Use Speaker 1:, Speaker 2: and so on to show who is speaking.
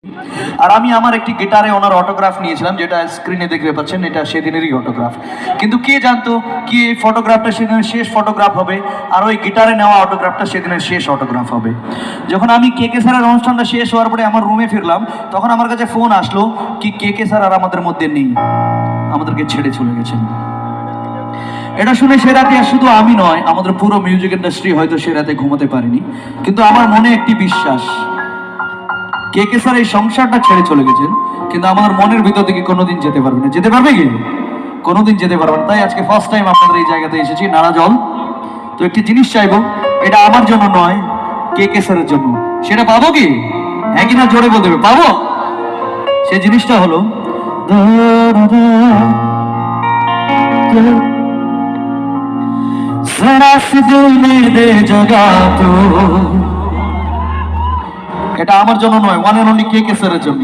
Speaker 1: আর আমি আমার একটি গিটারে ওনার অটোগ্রাফ নিয়েছিলাম, যেটা স্ক্রিনে দেখতে পাচ্ছেন, এটা সেদিনেরই অটোগ্রাফ। কিন্তু কে জানতো কি এই ফটোগ্রাফটা সেদিনের শেষ ফটোগ্রাফ হবে, আর ওই গিটারে নেওয়া অটোগ্রাফটা সেদিনের শেষ অটোগ্রাফ হবে। যখন আমি কে স্যারের অনুষ্ঠানটা শেষ হওয়ার পরে আমার রুমে ফিরলাম, তখন আমার কাছে ফোন আসলো কি কে স্যার আর আমাদের মধ্যে নেই, আমাদেরকে ছেড়ে চলে গেছেন। এটা শুনে সে রাতে শুধু আমি নয়, আমাদের পুরো মিউজিক ইন্ডাস্ট্রি হয়তো সে রাতে ঘুমাতে পারেনি। কিন্তু আমার মনে একটি বিশ্বাস, কে স্যার এই সংসারটা ছেড়ে চলে গেছেন, কিন্তু আমার মনের ভিতর থেকে কোনোদিন যেতে পারবে না। যেতে পারবে কি? কোনোদিন যেতে পারবে না। তাই আজকে ফার্স্ট টাইম আপনাদের এই জায়গাতে এসেছি, নাড়া জল। তো একটি জিনিস চাইবো, এটা আমার জন্য নয়, কে স্যারের জন্য। সেটা পাবো কি? হ্যাঁ কিনা জোরে বলতে হবে, পাবো? সেই জিনিসটা হলো এটা আমার জন্য নয়, ওয়ান এন্ড অনলি কে স্যারের জন্য।